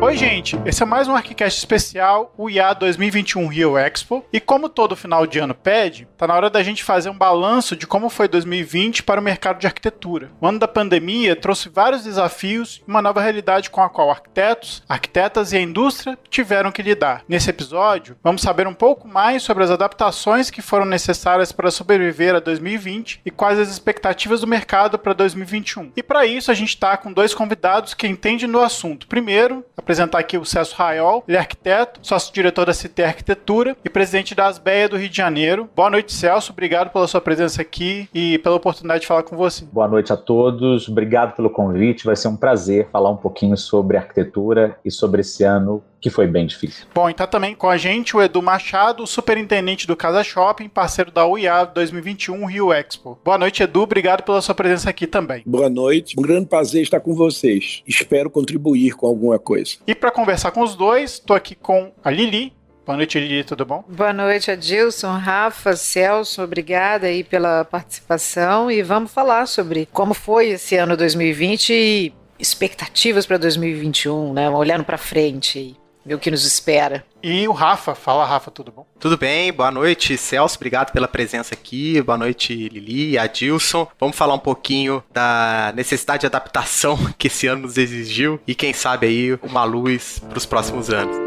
Oi, gente, esse é mais um ArchiCast especial, o IA 2021 Rio Expo, e como todo final de ano pede, tá na hora da gente fazer um balanço de como foi 2020 para o mercado de arquitetura. O ano da pandemia trouxe vários desafios e uma nova realidade com a qual arquitetos, arquitetas e a indústria tiveram que lidar. Nesse episódio, vamos saber um pouco mais sobre as adaptações que foram necessárias para sobreviver a 2020 e quais as expectativas do mercado para 2021. E para isso a gente está com dois convidados que entendem do assunto. Primeiro, apresentar aqui o Celso Raiol, ele é arquiteto, sócio-diretor da CT Arquitetura e presidente da Asbeia do Rio de Janeiro. Boa noite, Celso, obrigado pela sua presença aqui e pela oportunidade de falar com você. Boa noite a todos, obrigado pelo convite, vai ser um prazer falar um pouquinho sobre arquitetura e sobre esse ano que foi bem difícil. Bom, então também com a gente o Edu Machado, o superintendente do Casa Shopping, parceiro da UIA 2021 Rio Expo. Boa noite, Edu, obrigado pela sua presença aqui também. Boa noite, um grande prazer estar com vocês. Espero contribuir com alguma coisa. E para conversar com os dois, estou aqui com a Lili. Boa noite, Lili, tudo bom? Boa noite, Adilson, Rafa, Celso, obrigada aí pela participação e vamos falar sobre como foi esse ano 2020 e expectativas para 2021, né? Olhando para frente aí, ver o que nos espera. E o Rafa, fala Rafa, tudo bom? Tudo bem, boa noite, Celso, obrigado pela presença aqui, boa noite, Lili, Adilson. Vamos falar um pouquinho da necessidade de adaptação que esse ano nos exigiu e quem sabe aí uma luz para os próximos anos.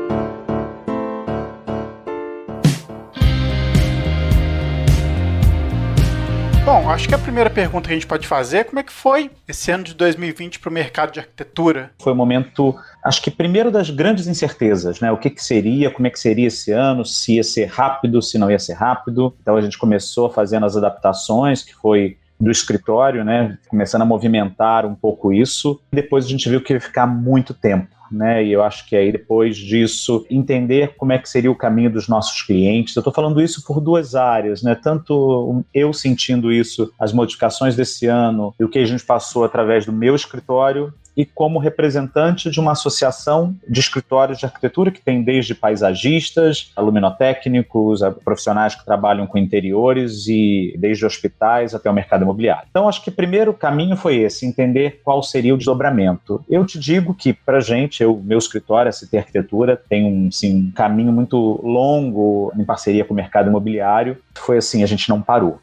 Bom, acho que a primeira pergunta que a gente pode fazer é como é que foi esse ano de 2020 para o mercado de arquitetura? Foi um momento, acho que primeiro das grandes incertezas, né? O que seria, como é que seria esse ano, se ia ser rápido, se não ia ser rápido. Então a gente começou fazendo as adaptações, que foi do escritório, né? Começando a movimentar um pouco isso. Depois a gente viu que ia ficar muito tempo, né? E eu acho que aí depois disso entender como é que seria o caminho dos nossos clientes. Eu estou falando isso por duas áreas, né? Tanto eu sentindo isso, as modificações desse ano e o que a gente passou através do meu escritório e como representante de uma associação de escritórios de arquitetura que tem desde paisagistas, luminotécnicos, profissionais que trabalham com interiores e desde hospitais até o mercado imobiliário. Então acho que o primeiro caminho foi esse, entender qual seria o desdobramento. Eu te digo que pra gente, meu escritório, a CT Arquitetura, tem um caminho muito longo em parceria com o mercado imobiliário. Foi assim, a gente não parou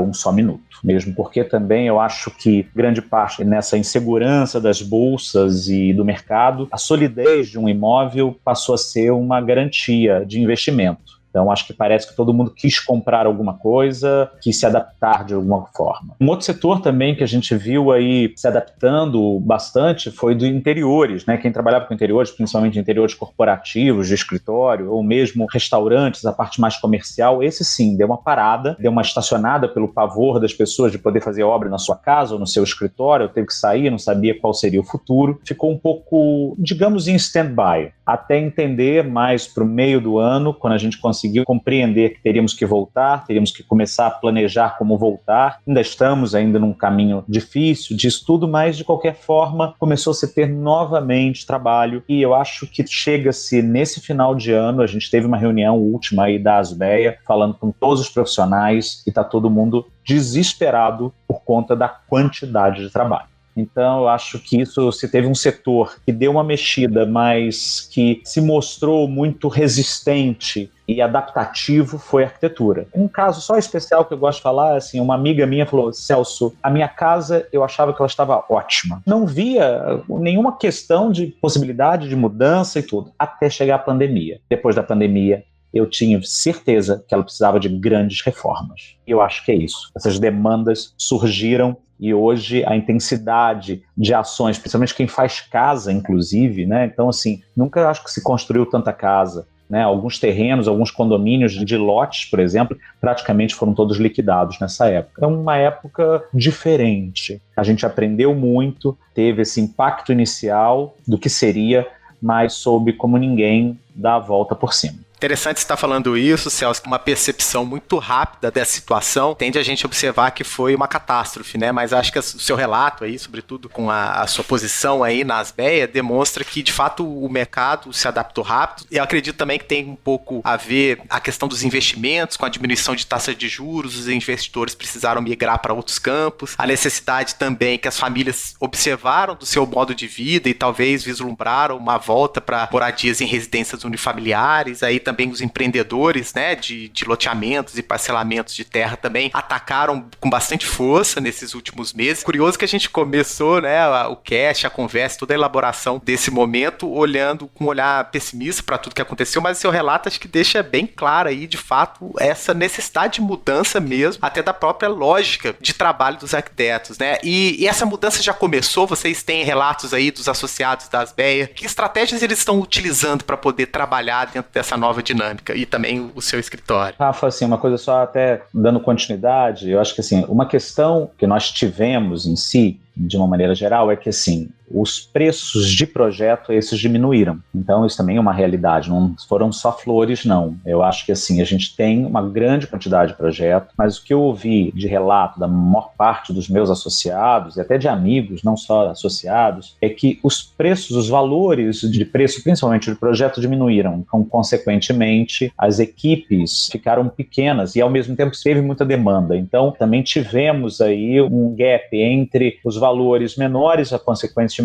um só minuto. Mesmo porque também eu acho que grande parte nessa insegurança das bolsas e do mercado, a solidez de um imóvel passou a ser uma garantia de investimento. Então, acho que parece que todo mundo quis comprar alguma coisa, quis se adaptar de alguma forma. Um outro setor também que a gente viu aí se adaptando bastante foi do interiores, né? Quem trabalhava com interiores, principalmente interiores corporativos, de escritório, ou mesmo restaurantes, a parte mais comercial, esse sim, deu uma parada, deu uma estacionada pelo pavor das pessoas de poder fazer obra na sua casa ou no seu escritório, teve que sair, não sabia qual seria o futuro. Ficou um pouco, digamos, em stand-by, até entender mais para o meio do ano, quando a gente conseguiu compreender que teríamos que voltar, teríamos que começar a planejar como voltar. Ainda estamos num caminho difícil disso tudo, mas de qualquer forma começou a se ter novamente trabalho e eu acho que chega-se nesse final de ano, a gente teve uma reunião última aí da Asbeia, falando com todos os profissionais e está todo mundo desesperado por conta da quantidade de trabalho. Então, eu acho que isso, se teve um setor que deu uma mexida, mas que se mostrou muito resistente e adaptativo, foi a arquitetura. Um caso só especial que eu gosto de falar, assim, uma amiga minha falou: Celso, a minha casa, eu achava que ela estava ótima. Não via nenhuma questão de possibilidade de mudança e tudo, até chegar a pandemia. Depois da pandemia, eu tinha certeza que ela precisava de grandes reformas. E eu acho que é isso. Essas demandas surgiram e hoje a intensidade de ações, principalmente quem faz casa, inclusive, né? Então, assim, nunca acho que se construiu tanta casa, né? Alguns terrenos, alguns condomínios de lotes, por exemplo, praticamente foram todos liquidados nessa época. É uma época diferente. A gente aprendeu muito, teve esse impacto inicial do que seria, mas soube como ninguém dar a volta por cima. Interessante você estar falando isso, Celso, uma percepção muito rápida dessa situação tende a gente observar que foi uma catástrofe, né? Mas acho que o seu relato aí, sobretudo com a sua posição aí na Asbeia, demonstra que, de fato, o mercado se adaptou rápido. E eu acredito também que tem um pouco a ver a questão dos investimentos, com a diminuição de taxas de juros, os investidores precisaram migrar para outros campos, a necessidade também que as famílias observaram do seu modo de vida e talvez vislumbraram uma volta para moradias em residências unifamiliares, aí também os empreendedores, né, de loteamentos e parcelamentos de terra também atacaram com bastante força nesses últimos meses. Curioso que a gente começou, né, o cast, a conversa, toda a elaboração desse momento, olhando com um olhar pessimista para tudo que aconteceu, mas o seu relato acho que deixa bem claro aí, de fato, essa necessidade de mudança mesmo, até da própria lógica de trabalho dos arquitetos, né? E essa mudança já começou, vocês têm relatos aí dos associados da Asbeia, que estratégias eles estão utilizando para poder trabalhar dentro dessa nova dinâmica e também o seu escritório? Rafa, assim, uma coisa só até dando continuidade, eu acho que assim, uma questão que nós tivemos em si, de uma maneira geral, é que assim, os preços de projeto, esses diminuíram. Então isso também é uma realidade, não foram só flores, não. Eu acho que assim, a gente tem uma grande quantidade de projetos, mas o que eu ouvi de relato da maior parte dos meus associados, e até de amigos, não só associados, é que os preços, os valores de preço, principalmente de projeto, diminuíram. Então, consequentemente, as equipes ficaram pequenas e ao mesmo tempo teve muita demanda. Então, também tivemos aí um gap entre os valores menores, consequentemente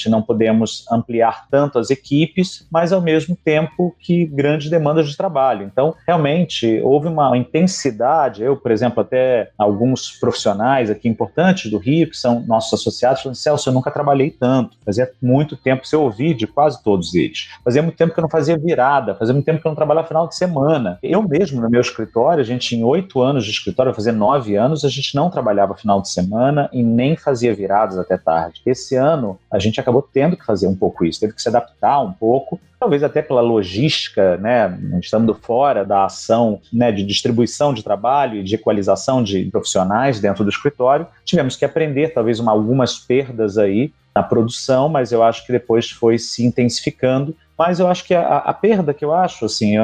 não podemos ampliar tanto as equipes, mas ao mesmo tempo que grandes demandas de trabalho. Então, realmente, houve uma intensidade. Eu, por exemplo, até alguns profissionais aqui importantes do Rio, que são nossos associados, falam: Celso, eu nunca trabalhei tanto. Fazia muito tempo, se eu ouvi de quase todos eles. Fazia muito tempo que eu não fazia virada, fazia muito tempo que eu não trabalhava final de semana. Eu mesmo, no meu escritório, a gente, em 8 anos de escritório, eu fazia 9 anos, a gente não trabalhava final de semana e nem fazia viradas até tarde. Esse ano, a gente acabou tendo que fazer um pouco isso, teve que se adaptar um pouco, talvez até pela logística, né, estando fora da ação, né, de distribuição de trabalho e de equalização de profissionais dentro do escritório, tivemos que aprender, talvez algumas perdas aí na produção, mas eu acho que depois foi se intensificando. Mas eu acho que a perda que eu acho, assim,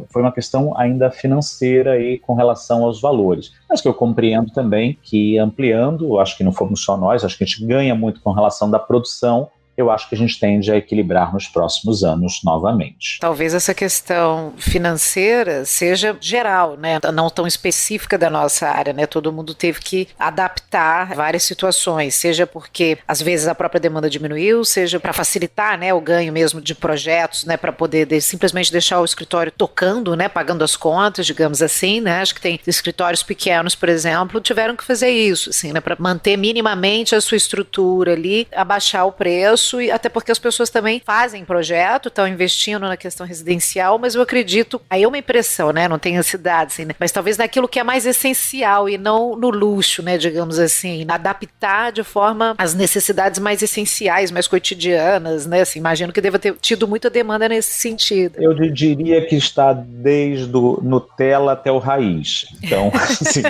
foi uma questão ainda financeira aí com relação aos valores. Mas que eu compreendo também que ampliando, acho que não fomos só nós, acho que a gente ganha muito com relação da produção, eu acho que a gente tende a equilibrar nos próximos anos novamente. Talvez essa questão financeira seja geral, né? Não tão específica da nossa área, né? Todo mundo teve que adaptar várias situações, seja porque às vezes a própria demanda diminuiu, seja para facilitar, né, o ganho mesmo de projetos, né, para poder simplesmente deixar o escritório tocando, né, pagando as contas, digamos assim, né? Acho que tem escritórios pequenos, por exemplo, tiveram que fazer isso, assim, né, para manter minimamente a sua estrutura ali, abaixar o preço. E até porque as pessoas também fazem projeto, estão investindo na questão residencial, mas eu acredito, aí é uma impressão, né, não tem a cidade, assim, né, mas talvez naquilo que é mais essencial e não no luxo, né, digamos assim, adaptar de forma às necessidades mais essenciais, mais cotidianas, né, assim, imagino que deva ter tido muita demanda nesse sentido. Eu diria que está desde o Nutella até o raiz, então, assim,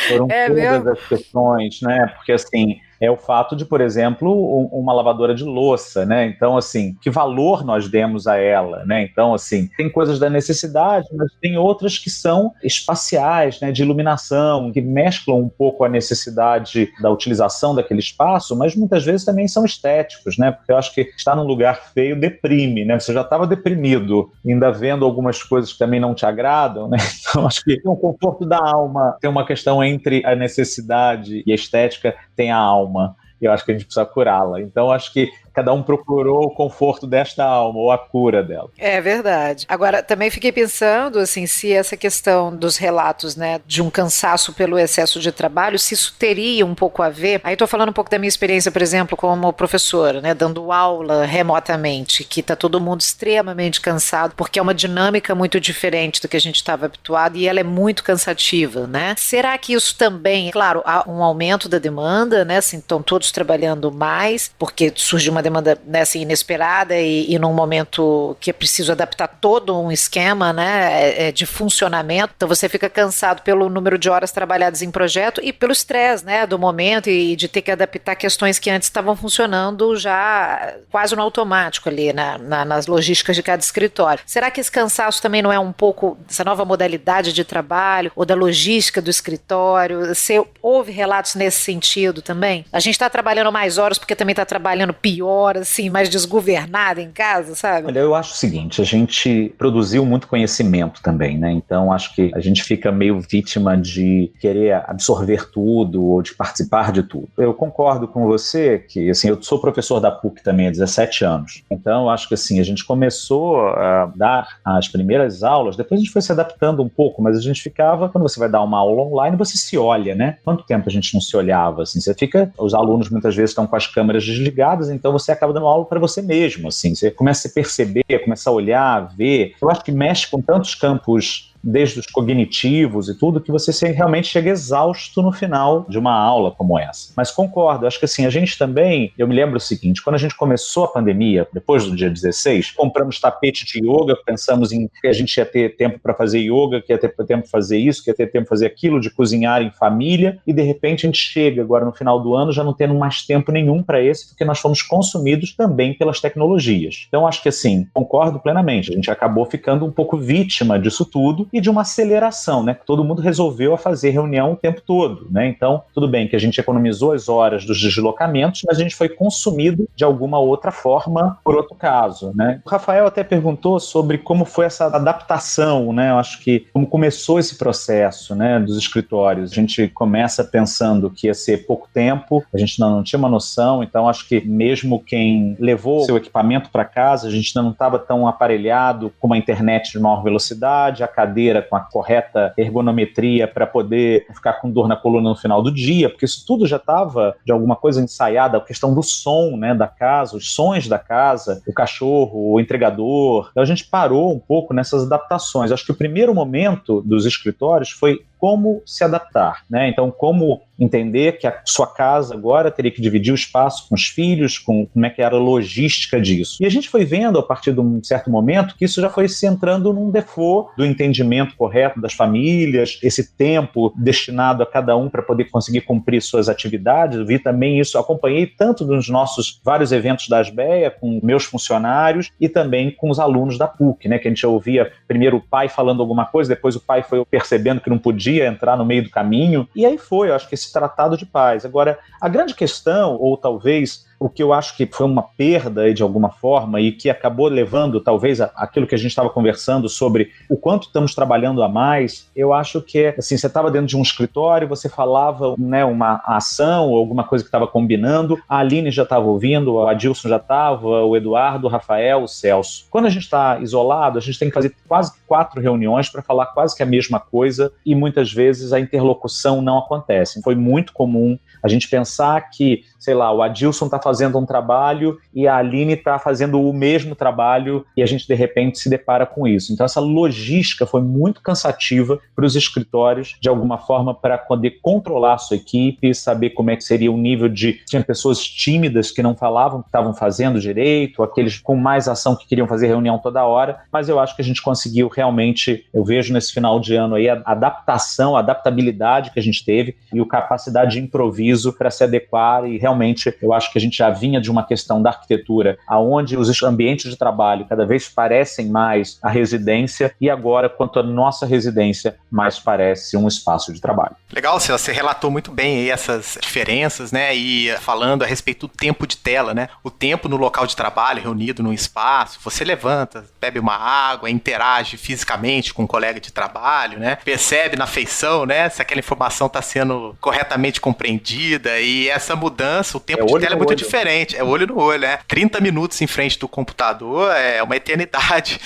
foram todas as questões, né, porque assim, é o fato de, por exemplo, uma lavadora de louça, né? Então, assim, que valor nós demos a ela, né? Então, assim, tem coisas da necessidade, mas tem outras que são espaciais, né? De iluminação, que mesclam um pouco a necessidade da utilização daquele espaço, mas muitas vezes também são estéticos, né? Porque eu acho que estar num lugar feio deprime, né? Você já estava deprimido, ainda vendo algumas coisas que também não te agradam, né? Então, acho que tem um conforto da alma, tem uma questão entre a necessidade e a estética, tem a alma. Eu acho que a gente precisa curá-la. Então, acho que cada um procurou o conforto desta alma, ou a cura dela. É verdade. Agora, também fiquei pensando, assim, se essa questão dos relatos, né, de um cansaço pelo excesso de trabalho, se isso teria um pouco a ver, aí estou falando um pouco da minha experiência, por exemplo, como professora, né, dando aula remotamente, que está todo mundo extremamente cansado, porque é uma dinâmica muito diferente do que a gente estava habituado, e ela é muito cansativa, né? Será que isso também, claro, há um aumento da demanda, né, assim, estão todos trabalhando mais, porque surge uma demanda, né, assim, inesperada e num momento que é preciso adaptar todo um esquema, né, de funcionamento. Então você fica cansado pelo número de horas trabalhadas em projeto e pelo estresse, né, do momento e de ter que adaptar questões que antes estavam funcionando já quase no automático ali nas logísticas de cada escritório. Será que esse cansaço também não é um pouco dessa nova modalidade de trabalho ou da logística do escritório? Você ouve relatos nesse sentido também? A gente está trabalhando mais horas porque também está trabalhando pior, assim, mais desgovernado em casa, sabe? Olha, eu acho o seguinte, a gente produziu muito conhecimento também, né? Então acho que a gente fica meio vítima de querer absorver tudo ou de participar de tudo. Eu concordo com você que, assim, eu sou professor da PUC também há 17 anos. Então acho que, assim, a gente começou a dar as primeiras aulas, depois a gente foi se adaptando um pouco, mas a gente ficava, quando você vai dar uma aula online, você se olha, né? Quanto tempo a gente não se olhava, assim? Você fica, os alunos muitas vezes estão com as câmeras desligadas, então você acaba dando aula para você mesmo, assim. Você começa a se perceber, começa a olhar, ver. Eu acho que mexe com tantos campos, desde os cognitivos e tudo, que você realmente chega exausto no final de uma aula como essa. Mas concordo, acho que assim, a gente também, eu me lembro o seguinte, quando a gente começou a pandemia, depois do dia 16, compramos tapete de yoga, pensamos em que a gente ia ter tempo para fazer yoga, que ia ter tempo para fazer isso, que ia ter tempo para fazer aquilo, de cozinhar em família, e de repente a gente chega agora no final do ano já não tendo mais tempo nenhum para esse, porque nós fomos consumidos também pelas tecnologias. Então acho que assim, concordo plenamente, a gente acabou ficando um pouco vítima disso tudo, e de uma aceleração, né? Todo mundo resolveu fazer reunião o tempo todo, né? Então, tudo bem que a gente economizou as horas dos deslocamentos, mas a gente foi consumido de alguma outra forma por outro caso, né? O Rafael até perguntou sobre como foi essa adaptação, né? Eu acho que como começou esse processo, né, dos escritórios. A gente começa pensando que ia ser pouco tempo, a gente não tinha uma noção, então acho que mesmo quem levou seu equipamento para casa, a gente ainda não estava tão aparelhado com uma internet de maior velocidade, a cadeira com a correta ergonometria para poder ficar com dor na coluna no final do dia, porque isso tudo já estava de alguma coisa ensaiada, a questão do som, né, da casa, os sons da casa, o cachorro, o entregador. Então a gente parou um pouco nessas adaptações. Acho que o primeiro momento dos escritórios foi como se adaptar, né? Então, como entender que a sua casa agora teria que dividir o espaço com os filhos, com como é que era a logística disso. E a gente foi vendo, a partir de um certo momento, que isso já foi se entrando num default do entendimento correto das famílias, esse tempo destinado a cada um para poder conseguir cumprir suas atividades. Eu vi também isso, acompanhei tanto nos nossos vários eventos da ASBEA, com meus funcionários e também com os alunos da PUC, né? Que a gente ouvia primeiro o pai falando alguma coisa, depois o pai foi percebendo que não podia entrar no meio do caminho, e aí foi, eu acho que esse tratado de paz. Agora, a grande questão, ou talvez o que eu acho que foi uma perda de alguma forma e que acabou levando talvez aquilo que a gente estava conversando sobre o quanto estamos trabalhando a mais, eu acho que assim, você estava dentro de um escritório, você falava, né, uma ação ou alguma coisa que estava combinando, a Aline já estava ouvindo, o Adilson já estava, o Eduardo, o Rafael, o Celso. Quando a gente está isolado, a gente tem que fazer quase 4 reuniões para falar quase que a mesma coisa e muitas vezes a interlocução não acontece. Foi muito comum a gente pensar que, sei lá, o Adilson está fazendo um trabalho e a Aline está fazendo o mesmo trabalho e a gente, de repente, se depara com isso. Então, essa logística foi muito cansativa para os escritórios, de alguma forma, para poder controlar a sua equipe, saber como é que seria o nível de... Tinha pessoas tímidas que não falavam que estavam fazendo direito, aqueles com mais ação que queriam fazer reunião toda hora, mas eu acho que a gente conseguiu realmente, eu vejo nesse final de ano aí, a adaptação, a adaptabilidade que a gente teve e a capacidade de improviso para se adequar e realmente eu acho que a gente já vinha de uma questão da arquitetura onde os ambientes de trabalho cada vez parecem mais a residência e agora, quanto à nossa residência, mais parece um espaço de trabalho. Legal, você relatou muito bem aí essas diferenças, né, e falando a respeito do tempo de tela, né, o tempo no local de trabalho, reunido num espaço, você levanta, bebe uma água, interage fisicamente com um colega de trabalho, né, percebe na feição, né, se aquela informação está sendo corretamente compreendida e essa mudança, o tempo de tela é muito diferente, é olho no olho, né, 30 minutos em frente do computador é uma eternidade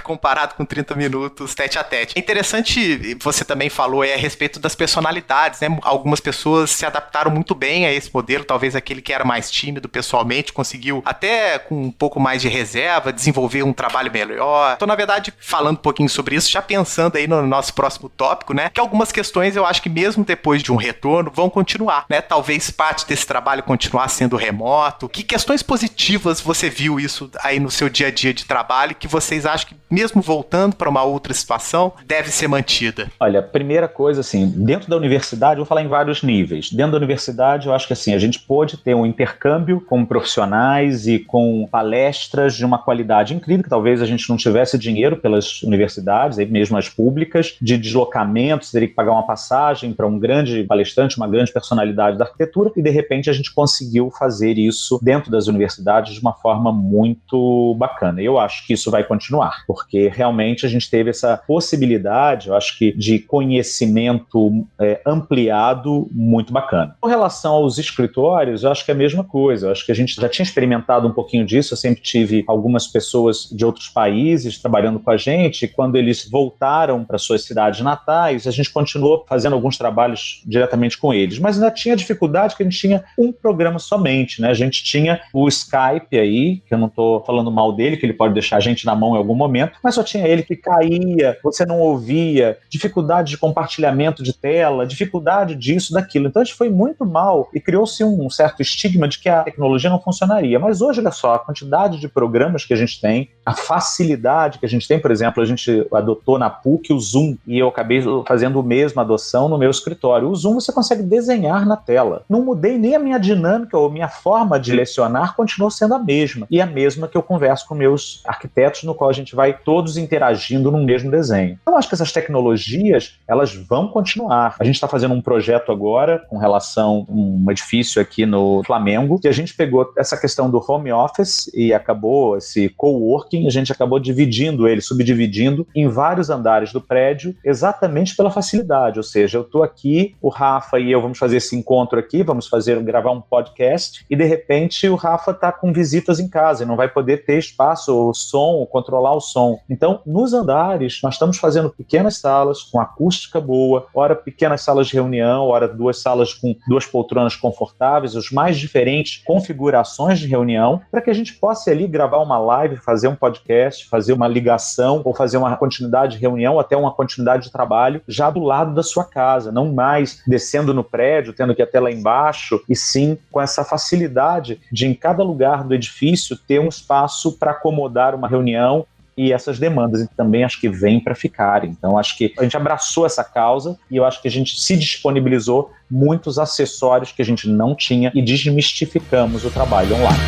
comparado com 30 minutos tete a tete. É interessante, você também falou aí a respeito das personalidades, né? Algumas pessoas se adaptaram muito bem a esse modelo, talvez aquele que era mais tímido pessoalmente conseguiu, até com um pouco mais de reserva, desenvolver um trabalho melhor. Então, na verdade, falando um pouquinho sobre isso, já pensando aí no nosso próximo tópico, né? Que algumas questões eu acho que mesmo depois de um retorno vão continuar, né? Talvez parte desse trabalho trabalho continuar sendo remoto? Que questões positivas você viu isso aí no seu dia a dia de trabalho que vocês acham que, mesmo voltando para uma outra situação, deve ser mantida? Olha, primeira coisa, assim, dentro da universidade, vou falar em vários níveis. Dentro da universidade, eu acho que assim, a gente pôde ter um intercâmbio com profissionais e com palestras de uma qualidade incrível, que talvez a gente não tivesse dinheiro pelas universidades, aí mesmo as públicas, de deslocamentos, teria que pagar uma passagem para um grande palestrante, uma grande personalidade da arquitetura, e de repente a gente conseguiu fazer isso dentro das universidades de uma forma muito bacana. Eu acho que isso vai continuar, porque realmente a gente teve essa possibilidade, eu acho que, de conhecimento ampliado muito bacana. Com relação aos escritórios, eu acho que é a mesma coisa. Eu acho que a gente já tinha experimentado um pouquinho disso. Eu sempre tive algumas pessoas de outros países trabalhando com a gente, e quando eles voltaram para suas cidades natais, a gente continuou fazendo alguns trabalhos diretamente com eles, mas ainda tinha dificuldade que a gente tinha um programa somente, né? A gente tinha o Skype aí, que eu não estou falando mal dele, que ele pode deixar a gente na mão em algum momento, mas só tinha ele que caía, você não ouvia, dificuldade de compartilhamento de tela, dificuldade disso, daquilo. Então a gente foi muito mal e criou-se um certo estigma de que a tecnologia não funcionaria. Mas hoje, olha só, a quantidade de programas que a gente tem, a facilidade que a gente tem, por exemplo, a gente adotou na PUC o Zoom, e eu acabei fazendo a mesma adoção no meu escritório. O Zoom você consegue desenhar na tela. Não mudei nem a minha dinâmica ou minha forma de lecionar, continuou sendo a mesma. E a mesma que eu converso com meus arquitetos, no qual a gente vai todos interagindo num mesmo desenho. Então, acho que essas tecnologias, elas vão continuar. A gente está fazendo um projeto agora com relação a um edifício aqui no Flamengo, que a gente pegou essa questão do home office e acabou esse coworking, a gente acabou dividindo ele, subdividindo em vários andares do prédio, exatamente pela facilidade. Ou seja, eu estou aqui, o Rafa e eu vamos fazer esse encontro aqui, vamos gravar um podcast, e de repente o Rafa está com visitas em casa e não vai poder ter espaço, ou som, ou controlar o som. Então, nos andares, nós estamos fazendo pequenas salas com acústica boa, ora pequenas salas de reunião, ora 2 salas com 2 poltronas confortáveis, os mais diferentes configurações de reunião, para que a gente possa ali gravar uma live, fazer um podcast, fazer uma ligação, ou fazer uma continuidade de reunião, até uma continuidade de trabalho, já do lado da sua casa, não mais descendo no prédio, tendo que ir até lá embaixo, e sim com essa facilidade de, em cada lugar do edifício, ter um espaço para acomodar uma reunião. E essas demandas também acho que vêm para ficar. Então acho que a gente abraçou essa causa e eu acho que a gente se disponibilizou muitos acessórios que a gente não tinha e desmistificamos o trabalho online.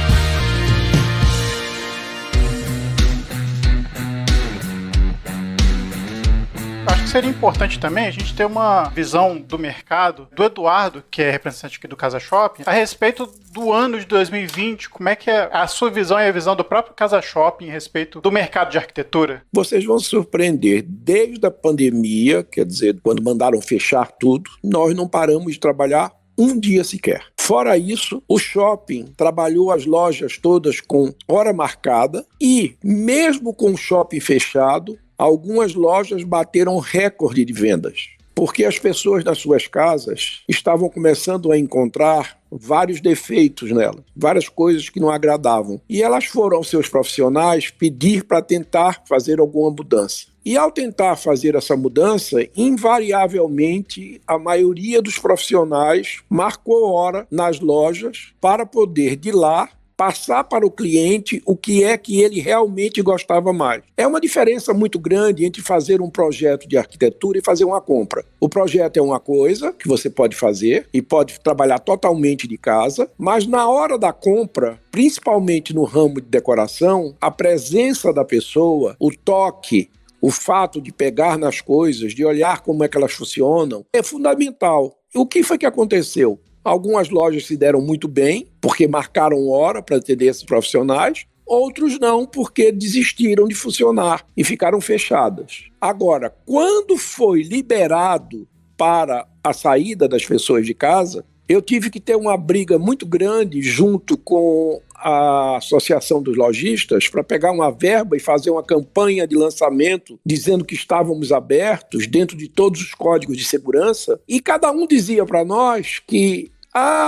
Acho que seria importante também a gente ter uma visão do mercado do Eduardo, que é representante aqui do Casa Shopping, a respeito do ano de 2020. Como é que é a sua visão e a visão do próprio Casa Shopping a respeito do mercado de arquitetura? Vocês vão se surpreender. Desde a pandemia, quer dizer, quando mandaram fechar tudo, nós não paramos de trabalhar um dia sequer. Fora isso, o shopping trabalhou as lojas todas com hora marcada e, mesmo com o shopping fechado, algumas lojas bateram recorde de vendas, porque as pessoas nas suas casas estavam começando a encontrar vários defeitos nela, várias coisas que não agradavam. E elas foram aos seus profissionais pedir para tentar fazer alguma mudança. E ao tentar fazer essa mudança, invariavelmente, a maioria dos profissionais marcou hora nas lojas para poder, de lá, passar para o cliente o que é que ele realmente gostava mais. É uma diferença muito grande entre fazer um projeto de arquitetura e fazer uma compra. O projeto é uma coisa que você pode fazer e pode trabalhar totalmente de casa, mas na hora da compra, principalmente no ramo de decoração, a presença da pessoa, o toque, o fato de pegar nas coisas, de olhar como é que elas funcionam, é fundamental. O que foi que aconteceu? Algumas lojas se deram muito bem, porque marcaram hora para atender esses profissionais. Outros não, porque desistiram de funcionar e ficaram fechadas. Agora, quando foi liberado para a saída das pessoas de casa, eu tive que ter uma briga muito grande junto com a Associação dos Lojistas para pegar uma verba e fazer uma campanha de lançamento dizendo que estávamos abertos dentro de todos os códigos de segurança, e cada um dizia para nós que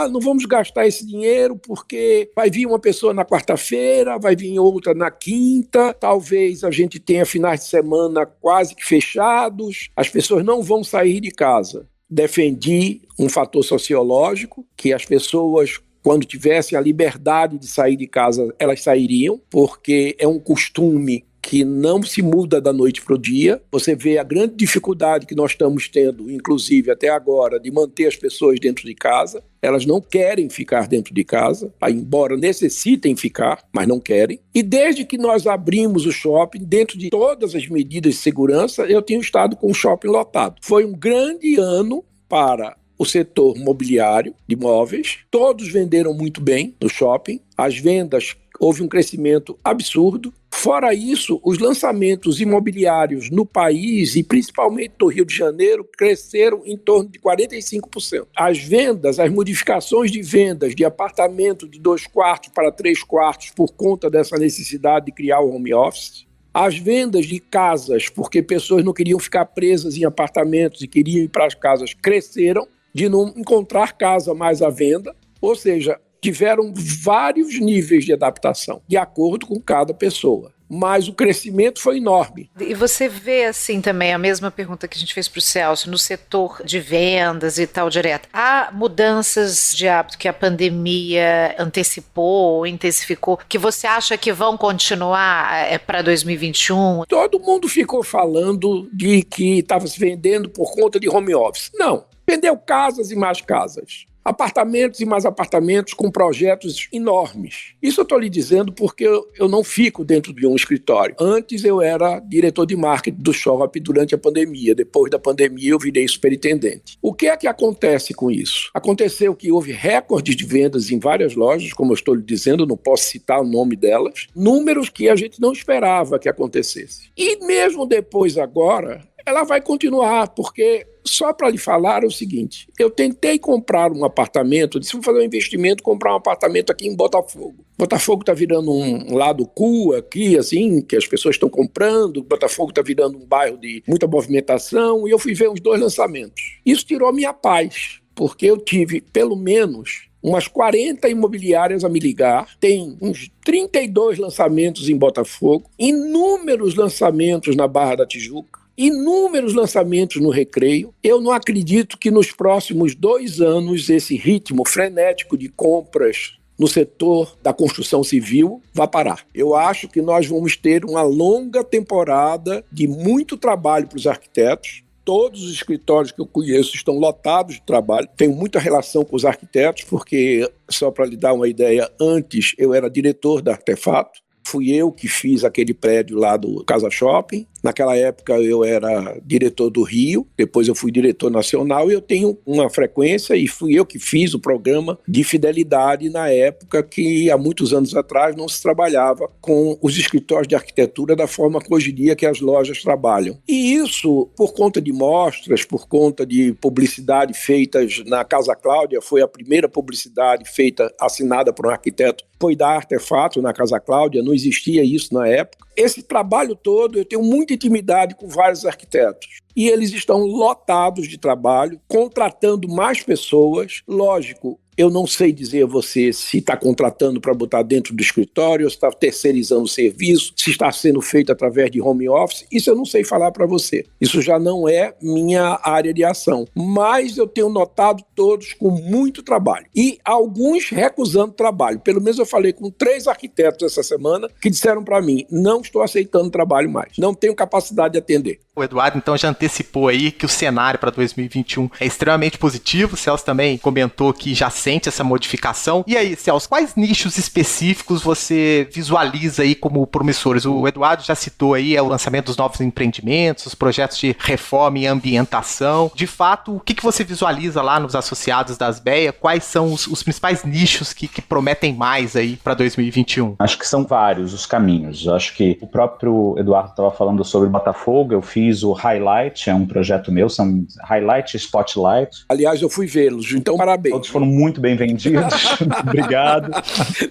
não vamos gastar esse dinheiro porque vai vir uma pessoa na quarta-feira, vai vir outra na quinta, talvez a gente tenha finais de semana quase que fechados, as pessoas não vão sair de casa. Defendi um fator sociológico, que as pessoas quando tivessem a liberdade de sair de casa, elas sairiam, porque é um costume que não se muda da noite para o dia. Você vê a grande dificuldade que nós estamos tendo, inclusive até agora, de manter as pessoas dentro de casa. Elas não querem ficar dentro de casa, embora necessitem ficar, mas não querem. E desde que nós abrimos o shopping, dentro de todas as medidas de segurança, eu tenho estado com o shopping lotado. Foi um grande ano para o setor mobiliário de imóveis. Todos venderam muito bem no shopping. As vendas, houve um crescimento absurdo. Fora isso, os lançamentos imobiliários no país, e principalmente no Rio de Janeiro, cresceram em torno de 45%. As vendas, as modificações de vendas de apartamento de 2 quartos para 3 quartos por conta dessa necessidade de criar o home office. As vendas de casas, porque pessoas não queriam ficar presas em apartamentos e queriam ir para as casas, cresceram, de não encontrar casa mais à venda. Ou seja, tiveram vários níveis de adaptação, de acordo com cada pessoa. Mas o crescimento foi enorme. E você vê, assim, também a mesma pergunta que a gente fez para o Celso, no setor de vendas e tal, direto. Há mudanças de hábito que a pandemia antecipou ou intensificou, que você acha que vão continuar para 2021? Todo mundo ficou falando de que estava se vendendo por conta de home office. Não, vendeu casas e mais casas. Apartamentos e mais apartamentos com projetos enormes. Isso eu estou lhe dizendo porque eu não fico dentro de um escritório. Antes eu era diretor de marketing do shopping durante a pandemia. Depois da pandemia eu virei superintendente. O que é que acontece com isso? Aconteceu que houve recordes de vendas em várias lojas, como eu estou lhe dizendo, não posso citar o nome delas, números que a gente não esperava que acontecesse. E mesmo depois agora, ela vai continuar, porque só para lhe falar é o seguinte, eu tentei comprar um apartamento, disse, vou fazer um investimento, comprar um apartamento aqui em Botafogo. Botafogo está virando um lado cool aqui, assim, que as pessoas estão comprando, Botafogo está virando um bairro de muita movimentação, e eu fui ver os 2 lançamentos. Isso tirou minha paz, porque eu tive, pelo menos, umas 40 imobiliárias a me ligar, tem uns 32 lançamentos em Botafogo, inúmeros lançamentos na Barra da Tijuca, inúmeros lançamentos no Recreio. Eu não acredito que nos próximos 2 anos esse ritmo frenético de compras no setor da construção civil vai parar. Eu acho que nós vamos ter uma longa temporada de muito trabalho para os arquitetos. Todos os escritórios que eu conheço estão lotados de trabalho. Tenho muita relação com os arquitetos, porque, só para lhe dar uma ideia, antes eu era diretor da Artefato. Fui eu que fiz aquele prédio lá do Casa Shopping. Naquela época eu era diretor do Rio, depois eu fui diretor nacional e eu tenho uma frequência e fui eu que fiz o programa de fidelidade na época que há muitos anos atrás não se trabalhava com os escritórios de arquitetura da forma que hoje em dia que as lojas trabalham. E isso, por conta de mostras, por conta de publicidade feitas na Casa Cláudia, foi a primeira publicidade feita, assinada por um arquiteto, foi da Artefato na Casa Cláudia, não existia isso na época. Esse trabalho todo, eu tenho muita intimidade com vários arquitetos. E eles estão lotados de trabalho, contratando mais pessoas. Lógico, eu não sei dizer a você se está contratando para botar dentro do escritório, se está terceirizando o serviço, se está sendo feito através de home office. Isso eu não sei falar para você. Isso já não é minha área de ação. Mas eu tenho notado todos com muito trabalho. E alguns recusando trabalho. Pelo menos eu falei com 3 arquitetos essa semana que disseram para mim, não estou aceitando trabalho mais. Não tenho capacidade de atender. O Eduardo, então, já antecipou aí que o cenário para 2021 é extremamente positivo. O Celso também comentou que já sente essa modificação. E aí, Celso, quais nichos específicos você visualiza aí como promissores? O Eduardo já citou aí o lançamento dos novos empreendimentos, os projetos de reforma e ambientação. De fato, o que você visualiza lá nos associados das BEA? Quais são os principais nichos que prometem mais aí para 2021? Acho que são vários os caminhos. Acho que o próprio Eduardo estava falando sobre Botafogo, eu fiz o Highlight, é um projeto meu, são Highlight e Spotlight. Aliás, eu fui vê-los, então parabéns. Todos foram muito bem vendidos, obrigado.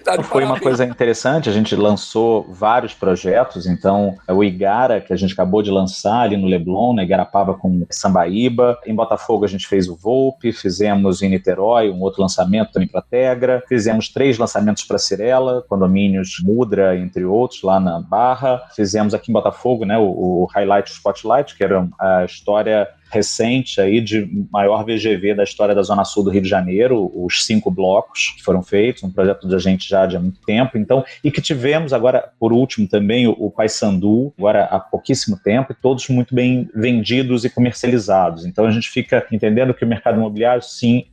Tá, foi uma coisa interessante, a gente lançou vários projetos, então o Igara, que a gente acabou de lançar ali no Leblon, na Igarapava com Sambaíba, em Botafogo a gente fez o Volpe, fizemos em Niterói um outro lançamento também para Tegra, fizemos 3 lançamentos para Cirela, condomínios Mudra, entre outros, lá na Barra, fizemos aqui em Botafogo, né, o Highlight e o Spotlight, que era a história recente aí de maior VGV da história da Zona Sul do Rio de Janeiro, os 5 blocos que foram feitos, um projeto da gente já de há muito tempo, então, e que tivemos agora, por último também, o Paissandu, agora há pouquíssimo tempo, e todos muito bem vendidos e comercializados. Então a gente fica entendendo que o mercado imobiliário, sim,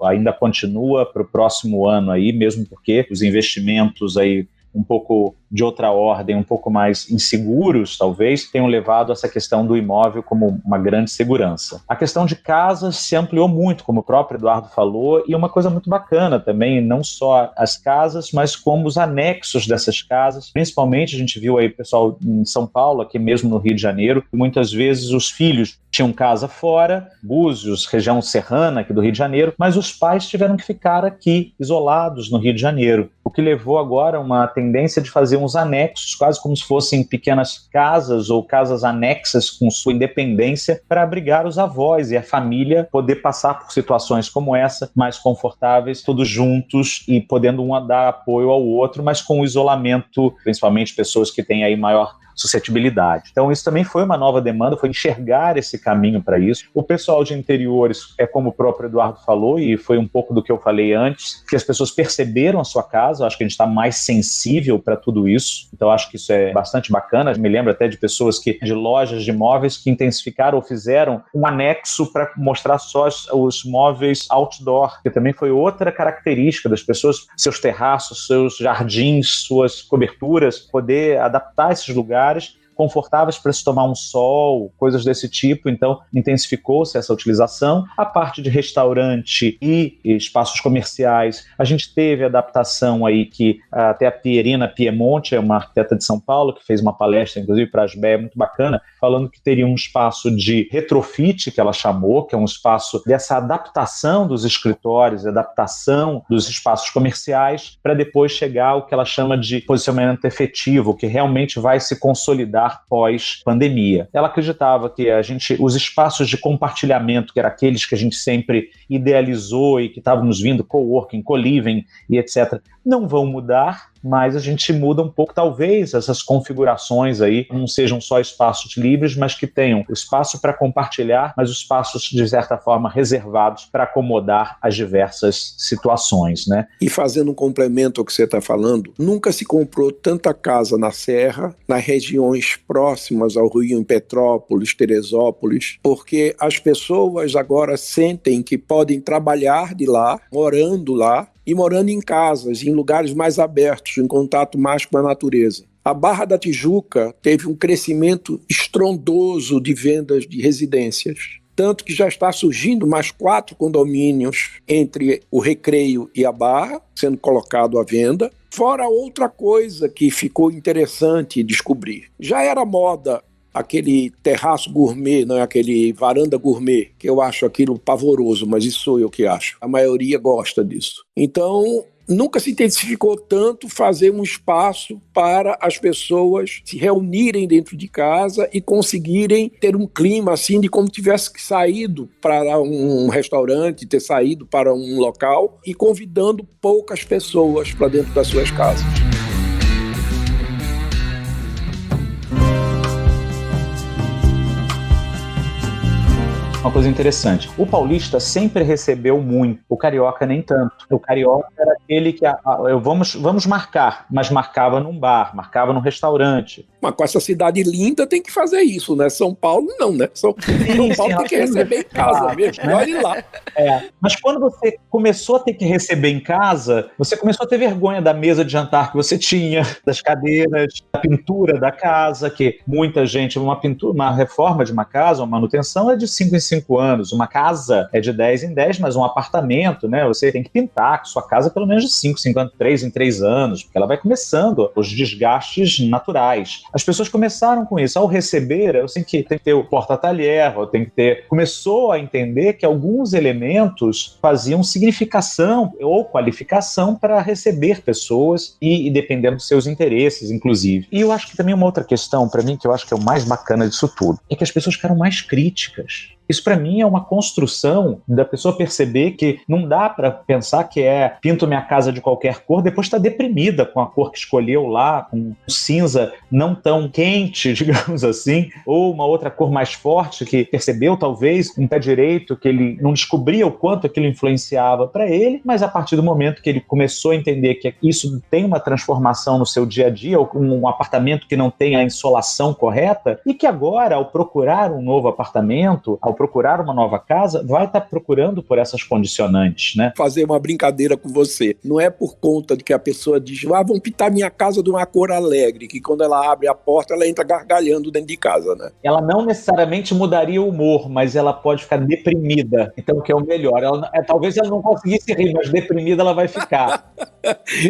ainda continua para o próximo ano aí, mesmo porque os investimentos aí um pouco de outra ordem, um pouco mais inseguros, talvez, tenham levado essa questão do imóvel como uma grande segurança. A questão de casas se ampliou muito, como o próprio Eduardo falou, e uma coisa muito bacana também, não só as casas, mas como os anexos dessas casas. Principalmente, a gente viu aí o pessoal em São Paulo, aqui mesmo no Rio de Janeiro, muitas vezes os filhos tinham casa fora, Búzios, região serrana aqui do Rio de Janeiro, mas os pais tiveram que ficar aqui, isolados no Rio de Janeiro, o que levou agora a uma tendência de fazer uns anexos, quase como se fossem pequenas casas ou casas anexas com sua independência para abrigar os avós e a família poder passar por situações como essa, mais confortáveis, todos juntos e podendo um dar apoio ao outro, mas com o isolamento, principalmente pessoas que têm aí maior suscetibilidade. Então isso também foi uma nova demanda, foi enxergar esse caminho para isso. O pessoal de interiores, como o próprio Eduardo falou, e foi um pouco do que eu falei antes, que as pessoas perceberam a sua casa, eu acho que a gente está mais sensível para tudo isso, então acho que isso é bastante bacana. Eu me lembro até de pessoas de lojas de móveis que intensificaram ou fizeram um anexo para mostrar só os móveis outdoor, que também foi outra característica das pessoas, seus terraços, seus jardins, suas coberturas, poder adaptar esses lugares confortáveis para se tomar um sol, coisas desse tipo. Então intensificou-se essa utilização. A parte de restaurante e espaços comerciais, a gente teve adaptação aí que até a Pierina Piemonte, é uma arquiteta de São Paulo, que fez uma palestra, inclusive para a SBE, muito bacana, falando que teria um espaço de retrofit, que ela chamou, que é um espaço dessa adaptação dos escritórios, adaptação dos espaços comerciais, para depois chegar ao que ela chama de posicionamento efetivo, que realmente vai se consolidar pós-pandemia. Ela acreditava que os espaços de compartilhamento, que eram aqueles que a gente sempre idealizou e que estávamos vindo, coworking, co-living e etc., não vão mudar, mas a gente muda um pouco, talvez essas configurações aí não sejam só espaços livres, mas que tenham o espaço para compartilhar, mas os espaços, de certa forma, reservados para acomodar as diversas situações, né? E fazendo um complemento ao que você está falando, nunca se comprou tanta casa na Serra, nas regiões próximas ao Rio, em Petrópolis, Teresópolis, porque as pessoas agora sentem que podem trabalhar de lá, morando lá, e morando em casas, em lugares mais abertos, em contato mais com a natureza. A Barra da Tijuca teve um crescimento estrondoso de vendas de residências, tanto que já está surgindo mais 4 condomínios entre o Recreio e a Barra, sendo colocado à venda. Fora outra coisa que ficou interessante descobrir. Já era moda aquele terraço gourmet, não é aquele varanda gourmet, que eu acho aquilo pavoroso, mas isso sou eu que acho. A maioria gosta disso. Então, nunca se intensificou tanto fazer um espaço para as pessoas se reunirem dentro de casa e conseguirem ter um clima assim de como tivesse saído para um restaurante, ter saído para um local e convidando poucas pessoas para dentro das suas casas. Uma coisa interessante, o paulista sempre recebeu muito, o carioca nem tanto. O carioca era aquele que vamos marcar, mas marcava num bar, marcava num restaurante. Mas com essa cidade linda tem que fazer isso, né? São Paulo não, né? São Paulo tem que receber em casa mesmo, né? Olha lá. Mas quando você começou a ter que receber em casa, você começou a ter vergonha da mesa de jantar que você tinha, das cadeiras, da pintura da casa, que muita gente, uma reforma de uma casa, uma manutenção é de 5 em 5 anos, uma casa é de 10 em 10, mas um apartamento, né? Você tem que pintar sua casa pelo menos de 5 anos, 3 em 3 anos, porque ela vai começando os desgastes naturais. As pessoas começaram com isso. Ao receber, eu sei que tem que ter o porta-talher, começou a entender que alguns elementos faziam significação ou qualificação para receber pessoas e dependendo dos seus interesses, inclusive. E eu acho que também uma outra questão, para mim, que eu acho que é o mais bacana disso tudo, é que as pessoas ficaram mais críticas. Isso para mim é uma construção da pessoa perceber que não dá para pensar que pinto minha casa de qualquer cor, depois está deprimida com a cor que escolheu lá, com um cinza não tão quente, digamos assim, ou uma outra cor mais forte que percebeu talvez um pé direito que ele não descobria o quanto aquilo influenciava para ele, mas a partir do momento que ele começou a entender que isso tem uma transformação no seu dia a dia, ou um apartamento que não tem a insolação correta, e que agora, ao procurar um novo apartamento, ao procurar uma nova casa, vai estar procurando por essas condicionantes, né? Fazer uma brincadeira com você. Não é por conta de que a pessoa diz, vamos pintar minha casa de uma cor alegre, que quando ela abre a porta, ela entra gargalhando dentro de casa, né? Ela não necessariamente mudaria o humor, mas ela pode ficar deprimida. Então, o que é o melhor? Talvez ela não conseguisse rir, mas deprimida ela vai ficar.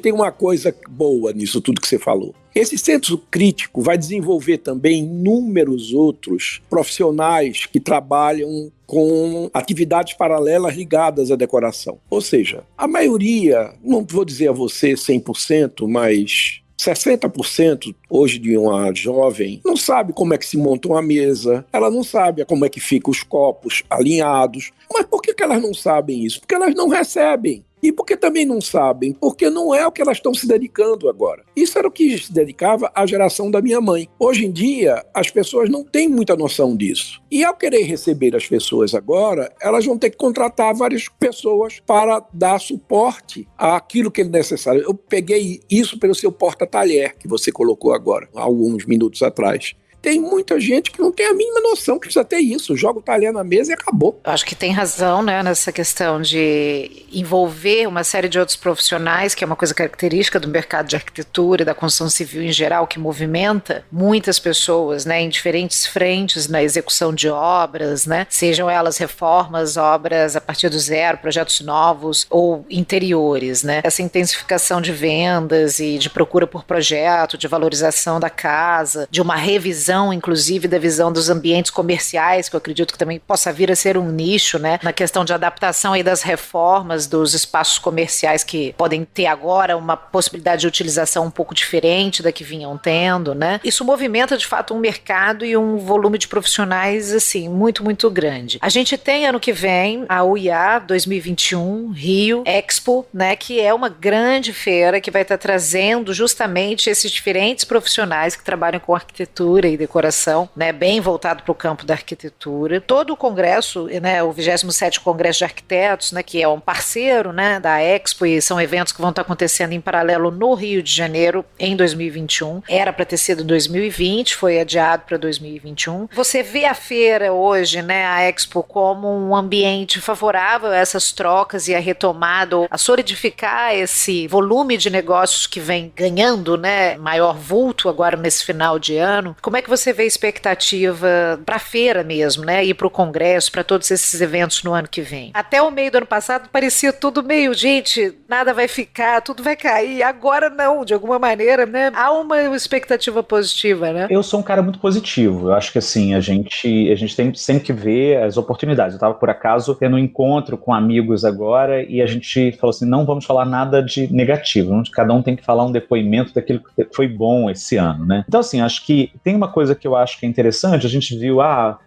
Tem uma coisa boa nisso tudo que você falou. Esse senso crítico vai desenvolver também inúmeros outros profissionais que trabalham com atividades paralelas ligadas à decoração. Ou seja, a maioria, não vou dizer a você 100%, mas 60% hoje de uma jovem não sabe como é que se monta uma mesa, ela não sabe como é que ficam os copos alinhados. Mas por que elas não sabem isso? Porque elas não recebem. E por que também não sabem? Porque não é o que elas estão se dedicando agora. Isso era o que se dedicava à geração da minha mãe. Hoje em dia, as pessoas não têm muita noção disso. E ao querer receber as pessoas agora, elas vão ter que contratar várias pessoas para dar suporte àquilo que é necessário. Eu peguei isso pelo seu porta-talher, que você colocou agora, há alguns minutos atrás. Tem muita gente que não tem a mínima noção que precisa ter isso. Joga o talher na mesa e acabou. Eu acho que tem razão, né, nessa questão de envolver uma série de outros profissionais, que é uma coisa característica do mercado de arquitetura e da construção civil em geral, que movimenta muitas pessoas, né, em diferentes frentes na execução de obras, né, sejam elas reformas, obras a partir do zero, projetos novos ou interiores, né. Essa intensificação de vendas e de procura por projeto, de valorização da casa, de uma revisão inclusive da visão dos ambientes comerciais, que eu acredito que também possa vir a ser um nicho, né, na questão de adaptação aí das reformas dos espaços comerciais que podem ter agora uma possibilidade de utilização um pouco diferente da que vinham tendo, né. Isso movimenta de fato um mercado e um volume de profissionais assim, muito, muito grande. A gente tem ano que vem a UIA 2021 Rio Expo, né, que é uma grande feira que vai estar trazendo justamente esses diferentes profissionais que trabalham com arquitetura e decoração, né, bem voltado para o campo da arquitetura. Todo o congresso, né, o 27º Congresso de Arquitetos, né, que é um parceiro, né, da Expo, e são eventos que vão estar acontecendo em paralelo no Rio de Janeiro em 2021. Era para ter sido 2020, foi adiado para 2021. Você vê a feira hoje, né, a Expo, como um ambiente favorável a essas trocas e a retomada, ou a solidificar esse volume de negócios que vem ganhando, né, maior vulto agora nesse final de ano. Como é que você vê a expectativa para a feira mesmo, né? E para o congresso, para todos esses eventos no ano que vem? Até o meio do ano passado parecia tudo meio, gente, nada vai ficar, tudo vai cair. Agora não, de alguma maneira, né? Há uma expectativa positiva, né? Eu sou um cara muito positivo. Eu acho que assim, a gente tem sempre que ver as oportunidades. Eu estava, por acaso, tendo um encontro com amigos agora e a gente falou assim, não vamos falar nada de negativo. Cada um tem que falar um depoimento daquilo que foi bom esse ano, né? Então assim, acho que tem uma coisa que eu acho que é interessante, a gente viu,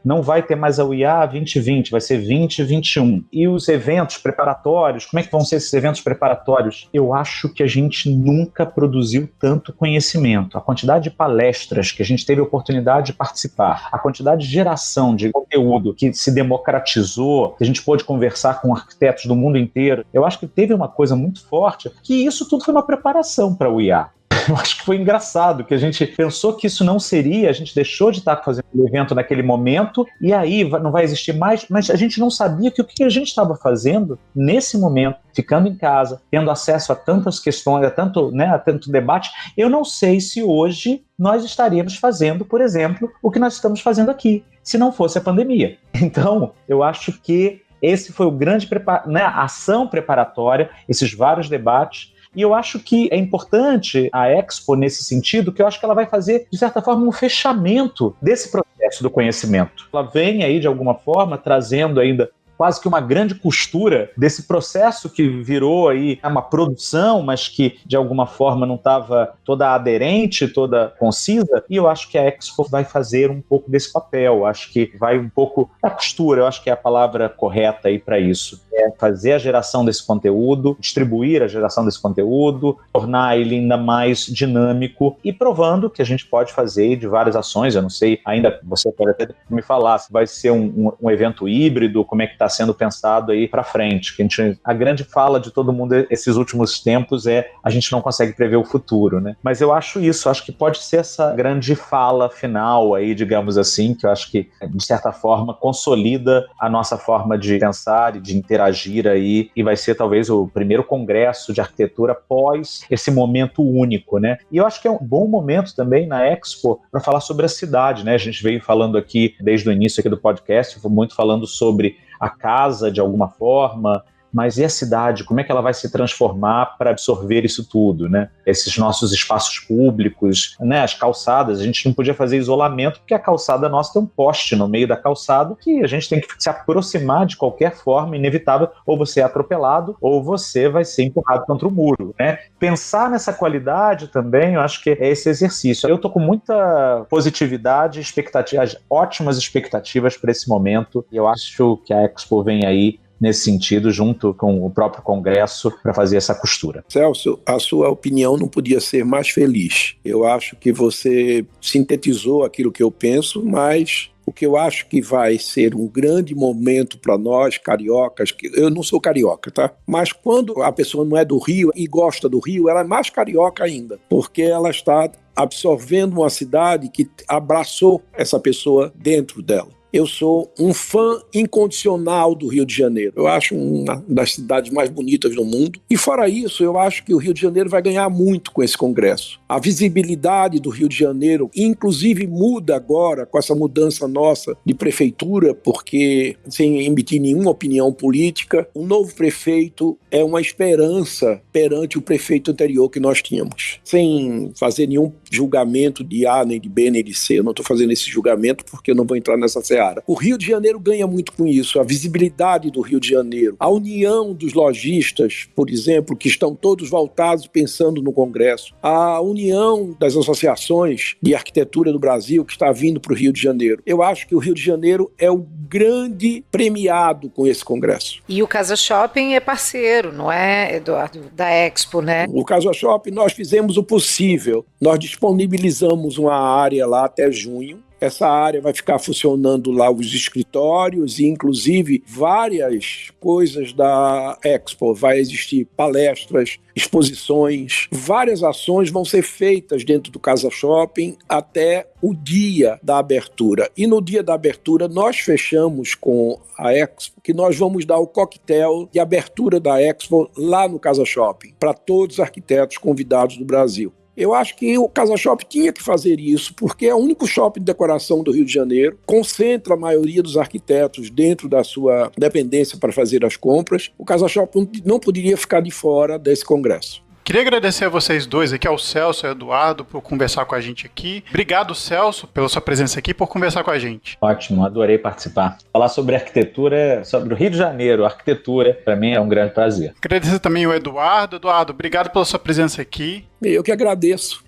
não vai ter mais a UIA 2020, vai ser 2021. E os eventos preparatórios, como é que vão ser esses eventos preparatórios? Eu acho que a gente nunca produziu tanto conhecimento. A quantidade de palestras que a gente teve a oportunidade de participar, a quantidade de geração de conteúdo que se democratizou, que a gente pôde conversar com arquitetos do mundo inteiro, eu acho que teve uma coisa muito forte, que isso tudo foi uma preparação para a UIA. Eu acho que foi engraçado, que a gente pensou que isso não seria, a gente deixou de estar fazendo o evento naquele momento, e aí não vai existir mais, mas a gente não sabia que o que a gente estava fazendo nesse momento, ficando em casa, tendo acesso a tantas questões, a tanto debate. Eu não sei se hoje nós estaríamos fazendo, por exemplo, o que nós estamos fazendo aqui, se não fosse a pandemia. Então, eu acho que esse foi o grande a ação preparatória, esses vários debates. E eu acho que é importante a Expo nesse sentido, que eu acho que ela vai fazer, de certa forma, um fechamento desse processo do conhecimento. Ela vem aí, de alguma forma, trazendo ainda quase que uma grande costura desse processo que virou aí uma produção, mas que de alguma forma não estava toda aderente, toda concisa, e eu acho que a Expo vai fazer um pouco desse papel, acho que vai um pouco a costura, eu acho que é a palavra correta aí para isso, é fazer a geração desse conteúdo, distribuir a geração desse conteúdo, tornar ele ainda mais dinâmico e provando que a gente pode fazer de várias ações, eu não sei, ainda você pode até me falar se vai ser um evento híbrido, como é que está sendo pensado aí para frente, que a grande fala de todo mundo esses últimos tempos é a gente não consegue prever o futuro, né? Mas eu acho isso, acho que pode ser essa grande fala final aí, digamos assim, que eu acho que de certa forma consolida a nossa forma de pensar e de interagir aí, e vai ser talvez o primeiro congresso de arquitetura pós esse momento único, né? E eu acho que é um bom momento também na Expo para falar sobre a cidade, né? A gente veio falando aqui desde o início aqui do podcast, muito falando sobre a casa de alguma forma, mas e a cidade? Como é que ela vai se transformar para absorver isso tudo, né? Esses nossos espaços públicos, né? As calçadas, a gente não podia fazer isolamento porque a calçada nossa tem um poste no meio da calçada que a gente tem que se aproximar de qualquer forma, inevitável, ou você é atropelado ou você vai ser empurrado contra o muro, né? Pensar nessa qualidade também, eu acho que é esse exercício. Eu estou com muita positividade, expectativas, ótimas expectativas para esse momento, e eu acho que a Expo vem aí nesse sentido, junto com o próprio Congresso, para fazer essa costura. Celso, a sua opinião não podia ser mais feliz. Eu acho que você sintetizou aquilo que eu penso, mas o que eu acho que vai ser um grande momento para nós, cariocas, que eu não sou carioca, tá? Mas quando a pessoa não é do Rio e gosta do Rio, ela é mais carioca ainda, porque ela está absorvendo uma cidade que abraçou essa pessoa dentro dela. Eu sou um fã incondicional do Rio de Janeiro. Eu acho uma das cidades mais bonitas do mundo. E fora isso, eu acho que o Rio de Janeiro vai ganhar muito com esse congresso. A visibilidade do Rio de Janeiro, inclusive, muda agora com essa mudança nossa de prefeitura, porque, sem emitir nenhuma opinião política, o novo prefeito é uma esperança perante o prefeito anterior que nós tínhamos. Sem fazer nenhum julgamento de A, nem de B, nem de C. Eu não estou fazendo esse julgamento porque eu não vou entrar nessa seara. O Rio de Janeiro ganha muito com isso, a visibilidade do Rio de Janeiro, a união dos lojistas, por exemplo, que estão todos voltados pensando no Congresso, a união das associações de arquitetura do Brasil que está vindo para o Rio de Janeiro. Eu acho que o Rio de Janeiro é o grande premiado com esse Congresso. E o Casa Shopping é parceiro, não é, Eduardo, da Expo, né? O Casa Shopping, nós fizemos o possível, nós disponibilizamos uma área lá até junho. Essa área vai ficar funcionando lá os escritórios e, inclusive, várias coisas da Expo. Vai existir palestras, exposições, várias ações vão ser feitas dentro do Casa Shopping até o dia da abertura. E no dia da abertura, nós fechamos com a Expo que nós vamos dar o coquetel de abertura da Expo lá no Casa Shopping, para todos os arquitetos convidados do Brasil. Eu acho que o Casa Shopping tinha que fazer isso, porque é o único shopping de decoração do Rio de Janeiro, concentra a maioria dos arquitetos dentro da sua dependência para fazer as compras. O Casa Shopping não poderia ficar de fora desse congresso. Queria agradecer a vocês dois aqui, ao Celso e ao Eduardo, por conversar com a gente aqui. Obrigado, Celso, pela sua presença aqui, por conversar com a gente. Ótimo, adorei participar. Falar sobre arquitetura, sobre o Rio de Janeiro, arquitetura, para mim é um grande prazer. Agradecer também ao Eduardo. Eduardo, obrigado pela sua presença aqui. Eu que agradeço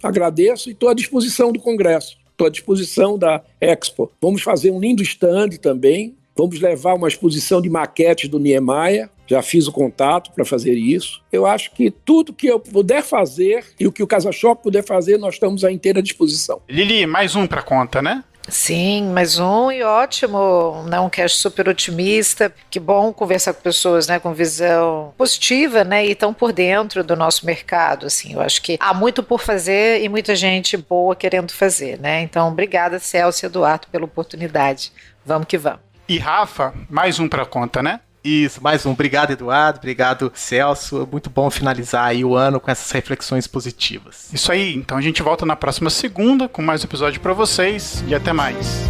e estou à disposição do Congresso, estou à disposição da Expo. Vamos fazer um lindo stand também, vamos levar uma exposição de maquetes do Niemeyer. Já fiz o contato para fazer isso. Eu acho que tudo que eu puder fazer e o que o Casa Shopping puder fazer, nós estamos à inteira disposição. Lili, mais um para conta, né? Sim, mais um e ótimo, né? Um cast super otimista. Que bom conversar com pessoas, né, com visão positiva, né, e estão por dentro do nosso mercado, assim. Eu acho que há muito por fazer e muita gente boa querendo fazer, né? Então, obrigada, Celso e Eduardo, pela oportunidade. Vamos que vamos. E Rafa, mais um para conta, né? Isso, mais um. Obrigado, Eduardo. Obrigado, Celso. Muito bom finalizar aí o ano com essas reflexões positivas. Isso aí. Então a gente volta na próxima segunda com mais um episódio para vocês e até mais.